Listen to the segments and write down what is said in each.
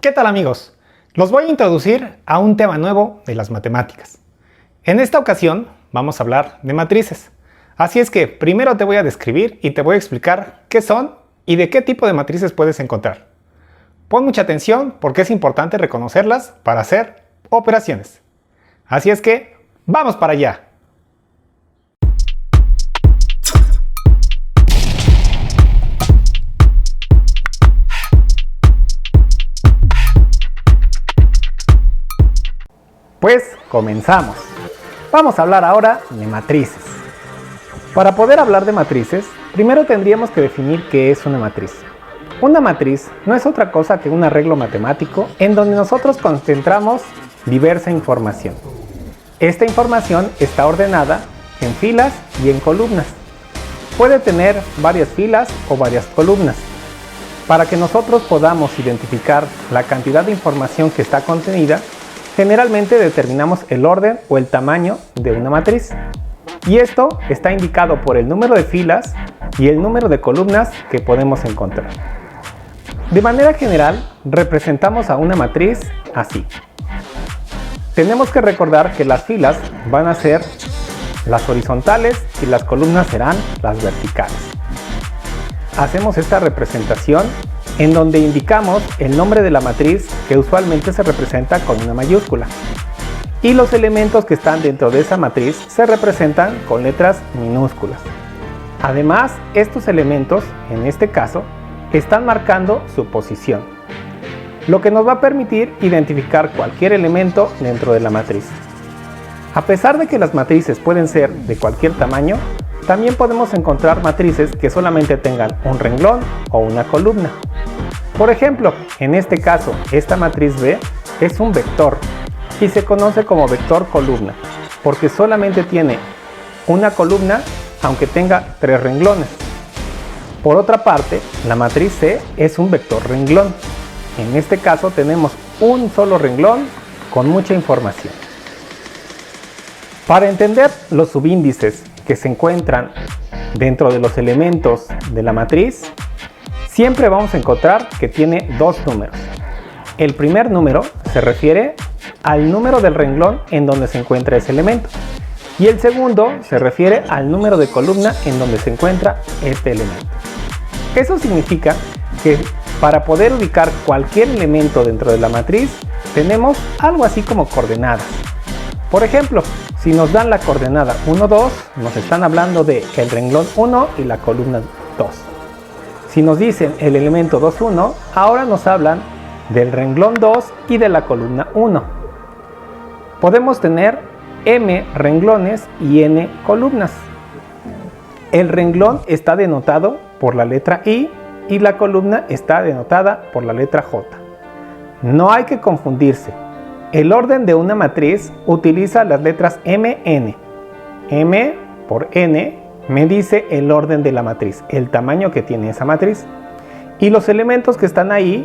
¿Qué tal amigos? Los voy a introducir a un tema nuevo de las matemáticas. En esta ocasión vamos a hablar de matrices. Así es que primero te voy a describir y te voy a explicar qué son y de qué tipo de matrices puedes encontrar. Pon mucha atención porque es importante reconocerlas para hacer operaciones. Así es que ¡vamos para allá! Pues comenzamos. Vamos a hablar ahora de matrices. Para poder hablar de matrices, primero tendríamos que definir qué es una matriz. Una matriz no es otra cosa que un arreglo matemático en donde nosotros concentramos diversa información. Esta información está ordenada en filas y en columnas. Puede tener varias filas o varias columnas. Para que nosotros podamos identificar la cantidad de información que está contenida, generalmente determinamos el orden o el tamaño de una matriz. Y esto está indicado por el número de filas y el número de columnas que podemos encontrar. De manera general, representamos a una matriz así. Tenemos que recordar que las filas van a ser las horizontales y las columnas serán las verticales. Hacemos esta representación en donde indicamos el nombre de la matriz, que usualmente se representa con una mayúscula, y los elementos que están dentro de esa matriz se representan con letras minúsculas. Además, estos elementos, en este caso, están marcando su posición, lo que nos va a permitir identificar cualquier elemento dentro de la matriz. A pesar de que las matrices pueden ser de cualquier tamaño, también podemos encontrar matrices que solamente tengan un renglón o una columna. Por ejemplo, en este caso, esta matriz B es un vector y se conoce como vector columna porque solamente tiene una columna aunque tenga 3 renglones. Por otra parte, la matriz C es un vector renglón. En este caso tenemos un solo renglón con mucha información. Para entender los subíndices que se encuentran dentro de los elementos de la matriz, siempre vamos a encontrar que tiene dos números. El primer número se refiere al número del renglón en donde se encuentra ese elemento. Y el segundo se refiere al número de columna en donde se encuentra este elemento. Eso significa que para poder ubicar cualquier elemento dentro de la matriz, tenemos algo así como coordenadas. Por ejemplo, si nos dan la coordenada 1, 2, nos están hablando de el renglón 1 y la columna 2. Si nos dicen el elemento 2, 1, ahora nos hablan del renglón 2 y de la columna 1. Podemos tener m renglones y n columnas. El renglón está denotado por la letra I y la columna está denotada por la letra J. No hay que confundirse. El orden de una matriz utiliza las letras m, n. M por n me dice el orden de la matriz, el tamaño que tiene esa matriz. Y los elementos que están ahí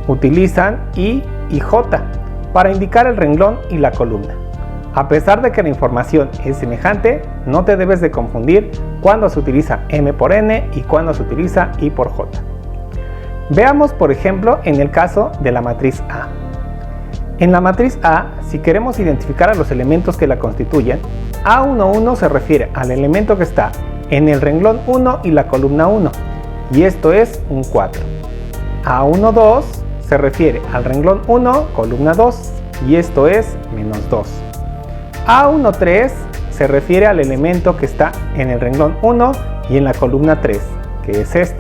utilizan I y J para indicar el renglón y la columna. A pesar de que la información es semejante, no te debes de confundir cuando se utiliza M por N y cuando se utiliza I por J. Veamos por ejemplo en el caso de la matriz A. En la matriz A, si queremos identificar a los elementos que la constituyen, A11 se refiere al elemento que está en el renglón 1 y la columna 1, y esto es un 4. A12 se refiere al renglón 1, columna 2, y esto es menos 2. A13 se refiere al elemento que está en el renglón 1 y en la columna 3, que es este.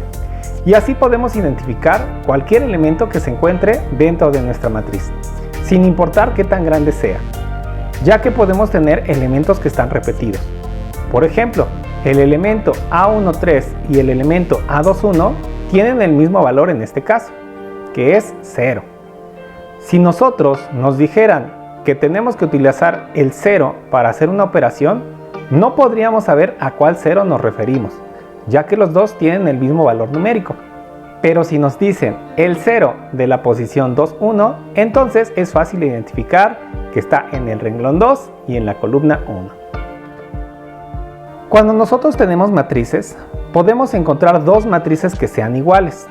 Y así podemos identificar cualquier elemento que se encuentre dentro de nuestra matriz, sin importar qué tan grande sea, ya que podemos tener elementos que están repetidos. Por ejemplo, el elemento A13 y el elemento A21 tienen el mismo valor en este caso, que es 0. Si nosotros nos dijeran que tenemos que utilizar el 0 para hacer una operación, no podríamos saber a cuál 0 nos referimos, ya que los dos tienen el mismo valor numérico. Pero si nos dicen el 0 de la posición 2, 1, entonces es fácil identificar que está en el renglón 2 y en la columna 1. Cuando nosotros tenemos matrices, podemos encontrar dos matrices que sean iguales.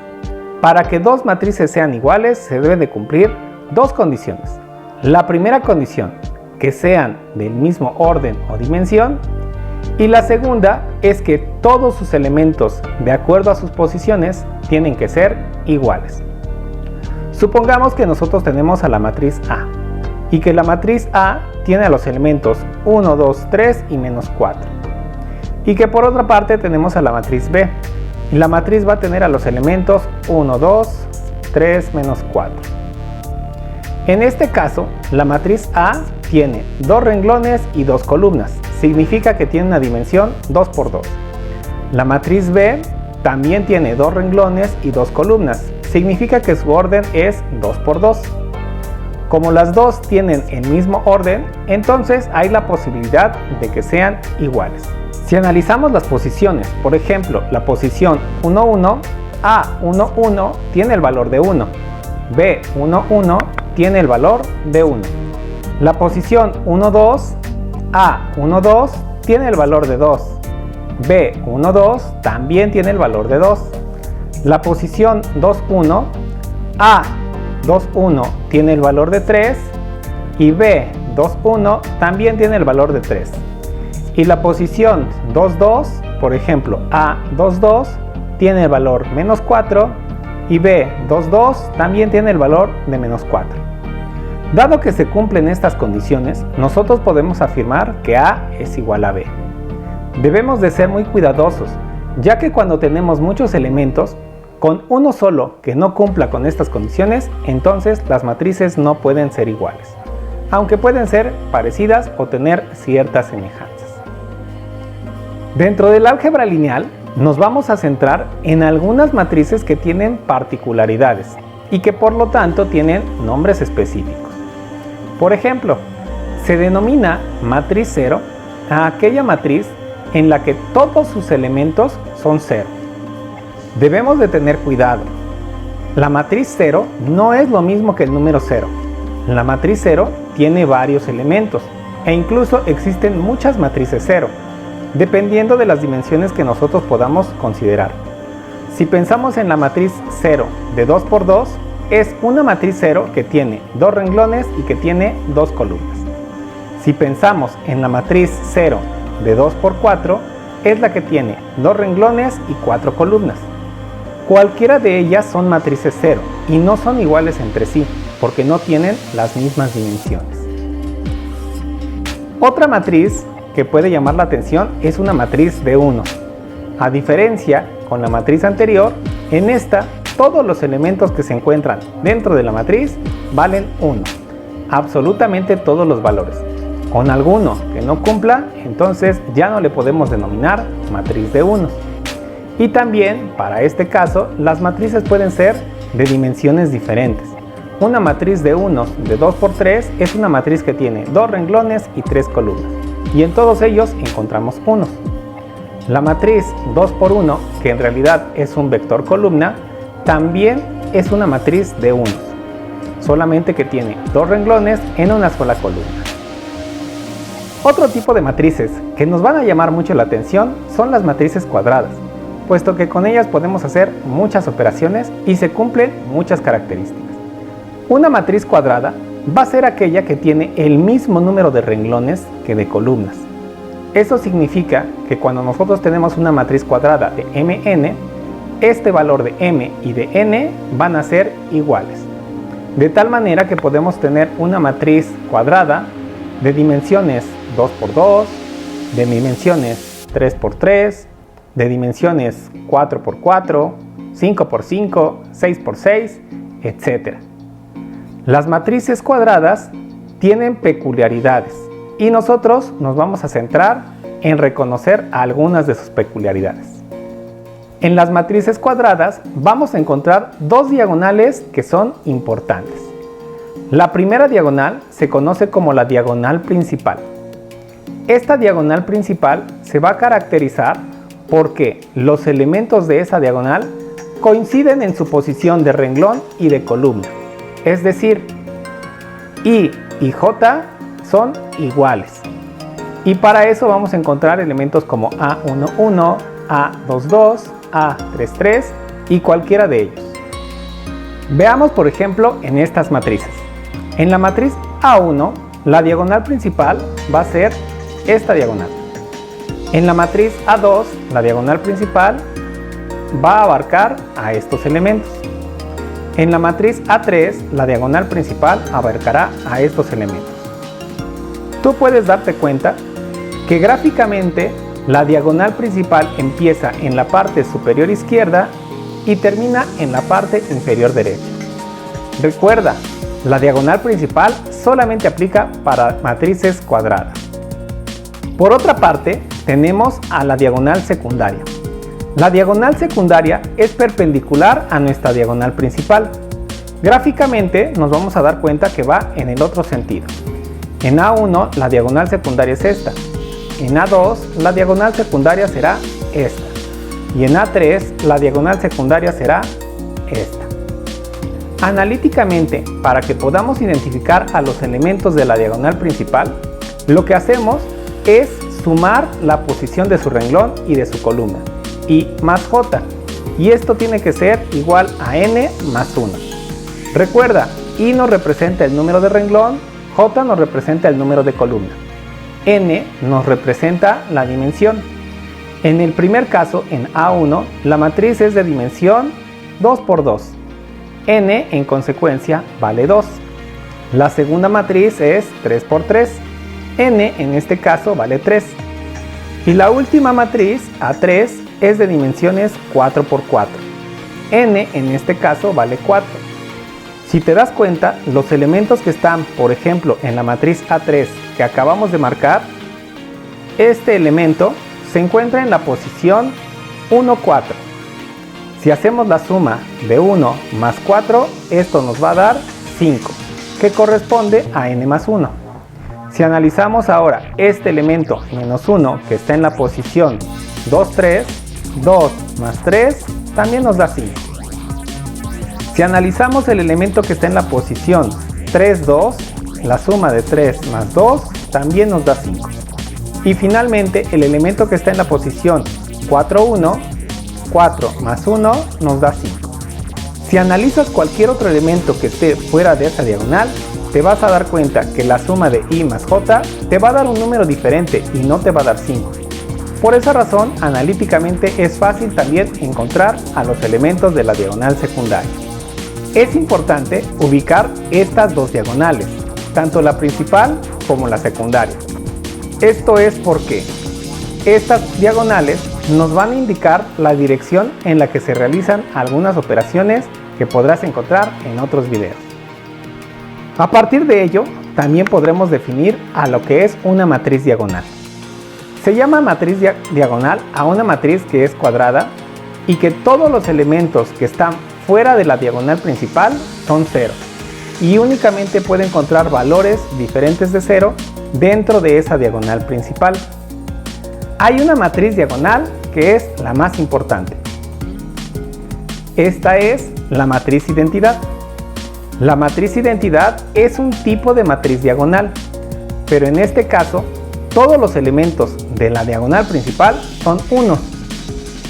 Para que dos matrices sean iguales se deben de cumplir dos condiciones. La primera condición, que sean del mismo orden o dimensión, y la segunda es que todos sus elementos, de acuerdo a sus posiciones, tienen que ser iguales. Supongamos que nosotros tenemos a la matriz A y que la matriz A tiene a los elementos 1, 2, 3 y menos 4. Y que por otra parte tenemos a la matriz B y la matriz va a tener a los elementos 1, 2, 3, menos 4. En este caso, la matriz A tiene dos renglones y dos columnas. Significa que tiene una dimensión 2 por 2. La matriz B también tiene dos renglones y dos columnas. Significa que su orden es 2 por 2. Como las dos tienen el mismo orden, entonces hay la posibilidad de que sean iguales. Si analizamos las posiciones, por ejemplo, la posición 1, 1, A1, 1 tiene el valor de 1. B1, 1 tiene el valor de 1. La posición 1, 2, A1, 2 tiene el valor de 2. B1, 2 también tiene el valor de 2. La posición 2, 1, A2, 1 tiene el valor de 3 y B2, 1 también tiene el valor de 3. Y la posición 2, 2, por ejemplo, A2, 2 tiene el valor menos 4 y B2, 2 también tiene el valor de menos 4. Dado que se cumplen estas condiciones, nosotros podemos afirmar que A es igual a B. Debemos de ser muy cuidadosos, ya que cuando tenemos muchos elementos, con uno solo que no cumpla con estas condiciones, entonces las matrices no pueden ser iguales, aunque pueden ser parecidas o tener ciertas semejanzas. Dentro del álgebra lineal, nos vamos a centrar en algunas matrices que tienen particularidades y que por lo tanto tienen nombres específicos. Por ejemplo, se denomina matriz 0 a aquella matriz en la que todos sus elementos son 0. Debemos de tener cuidado. La matriz 0 no es lo mismo que el número 0. La matriz 0 tiene varios elementos e incluso existen muchas matrices 0, dependiendo de las dimensiones que nosotros podamos considerar. Si pensamos en la matriz 0 de 2 por 2, es una matriz 0 que tiene dos renglones y que tiene dos columnas. Si pensamos en la matriz 0 de 2 por 4, es la que tiene dos renglones y 4 columnas. Cualquiera de ellas son matrices 0 y no son iguales entre sí, porque no tienen las mismas dimensiones. Otra matriz que puede llamar la atención es una matriz de 1. A diferencia con la matriz anterior, en esta todos los elementos que se encuentran dentro de la matriz valen 1. Absolutamente todos los valores. Con alguno que no cumpla, entonces ya no le podemos denominar matriz de unos. Y también, para este caso, las matrices pueden ser de dimensiones diferentes. Una matriz de unos de 2 por 3 es una matriz que tiene 2 renglones y 3 columnas. Y en todos ellos encontramos unos. La matriz 2 por 1, que en realidad es un vector columna, también es una matriz de unos, solamente que tiene 2 renglones en una sola columna. Otro tipo de matrices que nos van a llamar mucho la atención son las matrices cuadradas, puesto que con ellas podemos hacer muchas operaciones y se cumplen muchas características. Una matriz cuadrada va a ser aquella que tiene el mismo número de renglones que de columnas. Eso significa que cuando nosotros tenemos una matriz cuadrada de mn, este valor de m y de n van a ser iguales. De tal manera que podemos tener una matriz cuadrada de dimensiones 2 por 2, de dimensiones 3 por 3, de dimensiones 4 por 4, 5 por 5, 6 por 6, etc. Las matrices cuadradas tienen peculiaridades y nosotros nos vamos a centrar en reconocer algunas de sus peculiaridades. En las matrices cuadradas vamos a encontrar dos diagonales que son importantes. La primera diagonal se conoce como la diagonal principal. Esta diagonal principal se va a caracterizar porque los elementos de esa diagonal coinciden en su posición de renglón y de columna. Es decir, I y J son iguales. Y para eso vamos a encontrar elementos como A11, A22, A33 y cualquiera de ellos. Veamos por ejemplo en estas matrices. En la matriz A1, la diagonal principal va a ser esta diagonal. En la matriz A2, la diagonal principal va a abarcar a estos elementos. En la matriz A3, la diagonal principal abarcará a estos elementos. Tú puedes darte cuenta que gráficamente la diagonal principal empieza en la parte superior izquierda y termina en la parte inferior derecha. Recuerda, la diagonal principal solamente aplica para matrices cuadradas. Por otra parte, tenemos a la diagonal secundaria. La diagonal secundaria es perpendicular a nuestra diagonal principal. Gráficamente nos vamos a dar cuenta que va en el otro sentido. En A1 la diagonal secundaria es esta. En A2 la diagonal secundaria será esta. Y en A3 la diagonal secundaria será esta. Analíticamente, para que podamos identificar a los elementos de la diagonal principal, lo que hacemos es sumar la posición de su renglón y de su columna, i más j, y esto tiene que ser igual a n más 1. Recuerda, i nos representa el número de renglón, j nos representa el número de columna, n nos representa la dimensión. En el primer caso, en A1, la matriz es de dimensión 2 por 2. n en consecuencia vale 2. La segunda matriz es 3 por 3. n en este caso vale 3. Y la última matriz, A3, es de dimensiones 4 por 4. n en este caso vale 4. Si te das cuenta, los elementos que están, por ejemplo, en la matriz A3 que acabamos de marcar, este elemento se encuentra en la posición 1, 4. Si hacemos la suma de 1 más 4, esto nos va a dar 5, que corresponde a n más 1. Si analizamos ahora este elemento menos 1 que está en la posición 2, 3, 2 más 3 también nos da 5. Si analizamos el elemento que está en la posición 3, 2, la suma de 3 más 2 también nos da 5. Y finalmente el elemento que está en la posición 4, 1, 4 más 1 nos da 5. Si analizas cualquier otro elemento que esté fuera de esa diagonal, te vas a dar cuenta que la suma de i más j te va a dar un número diferente y no te va a dar 5. Por esa razón, analíticamente es fácil también encontrar a los elementos de la diagonal secundaria. Es importante ubicar estas dos diagonales, tanto la principal como la secundaria. Esto es porque estas diagonales nos van a indicar la dirección en la que se realizan algunas operaciones que podrás encontrar en otros videos. A partir de ello, también podremos definir a lo que es una matriz diagonal. Se llama matriz diagonal a una matriz que es cuadrada y que todos los elementos que están fuera de la diagonal principal son 0 y únicamente puede encontrar valores diferentes de 0 dentro de esa diagonal principal. Hay una matriz diagonal que es la más importante. Esta es la matriz identidad. La matriz identidad es un tipo de matriz diagonal, pero en este caso todos los elementos de la diagonal principal son unos.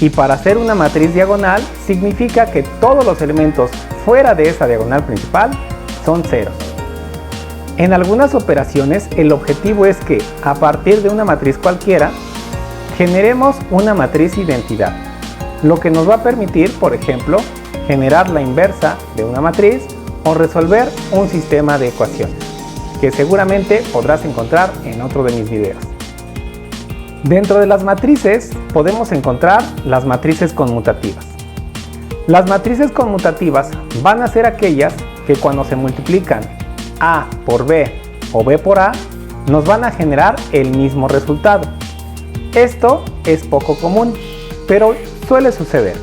Y para hacer una matriz diagonal significa que todos los elementos fuera de esa diagonal principal son ceros. En algunas operaciones el objetivo es que a partir de una matriz cualquiera generemos una matriz identidad, lo que nos va a permitir, por ejemplo, generar la inversa de una matriz o resolver un sistema de ecuaciones, que seguramente podrás encontrar en otro de mis videos. Dentro de las matrices podemos encontrar las matrices conmutativas. Las matrices conmutativas van a ser aquellas que cuando se multiplican A por B o B por A nos van a generar el mismo resultado. Esto es poco común, pero suele suceder.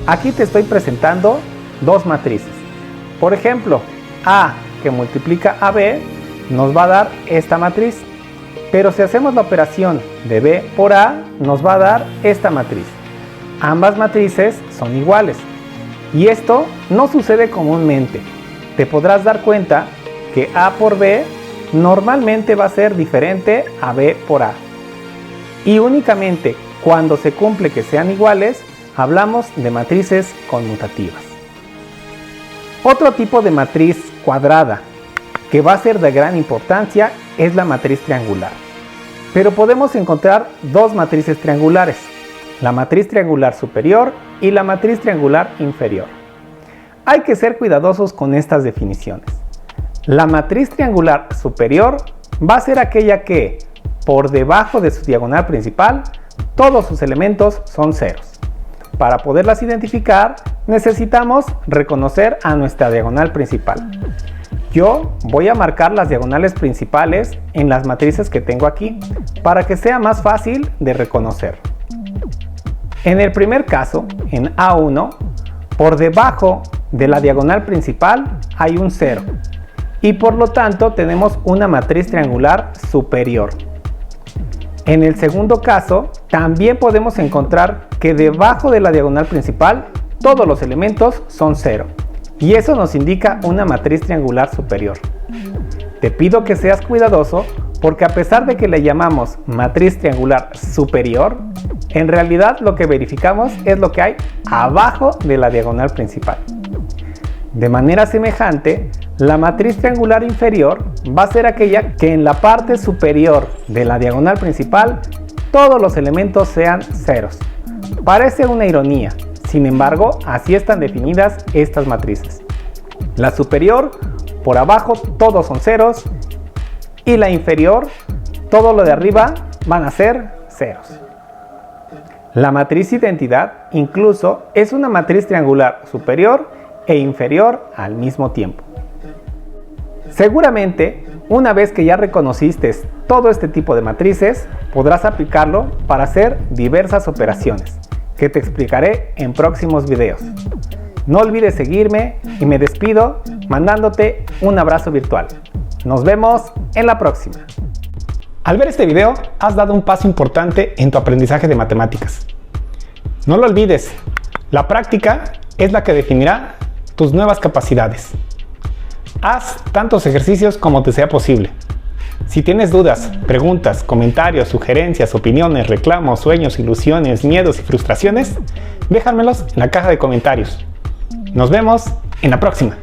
Aquí te estoy presentando dos matrices. Por ejemplo, A que multiplica a B nos va a dar esta matriz, pero si hacemos la operación de B por A nos va a dar esta matriz. Ambas matrices son iguales y esto no sucede comúnmente. Te podrás dar cuenta que A por B normalmente va a ser diferente a B por A. Y únicamente cuando se cumple que sean iguales, hablamos de matrices conmutativas. Otro tipo de matriz cuadrada que va a ser de gran importancia es la matriz triangular. Pero podemos encontrar dos matrices triangulares, la matriz triangular superior y la matriz triangular inferior. Hay que ser cuidadosos con estas definiciones. La matriz triangular superior va a ser aquella que, por debajo de su diagonal principal, todos sus elementos son ceros. Para poderlas identificar, necesitamos reconocer a nuestra diagonal principal. Yo voy a marcar las diagonales principales en las matrices que tengo aquí, para que sea más fácil de reconocer. En el primer caso, en A1, por debajo de la diagonal principal hay un 0, y por lo tanto tenemos una matriz triangular superior. En el segundo caso, también podemos encontrar que debajo de la diagonal principal todos los elementos son 0, y eso nos indica una matriz triangular superior. Te pido que seas cuidadoso porque a pesar de que le llamamos matriz triangular superior, en realidad lo que verificamos es lo que hay abajo de la diagonal principal. De manera semejante, la matriz triangular inferior va a ser aquella que en la parte superior de la diagonal principal todos los elementos sean ceros. Parece una ironía, sin embargo, así están definidas estas matrices. La superior, por abajo todos son ceros, y la inferior, todo lo de arriba van a ser ceros. La matriz identidad incluso es una matriz triangular superior e inferior al mismo tiempo. Seguramente, una vez que ya reconociste todo este tipo de matrices, podrás aplicarlo para hacer diversas operaciones, que te explicaré en próximos videos. No olvides seguirme y me despido mandándote un abrazo virtual. Nos vemos en la próxima. Al ver este video, has dado un paso importante en tu aprendizaje de matemáticas. No lo olvides, la práctica es la que definirá tus nuevas capacidades. Haz tantos ejercicios como te sea posible. Si tienes dudas, preguntas, comentarios, sugerencias, opiniones, reclamos, sueños, ilusiones, miedos y frustraciones, déjamelos en la caja de comentarios. Nos vemos en la próxima.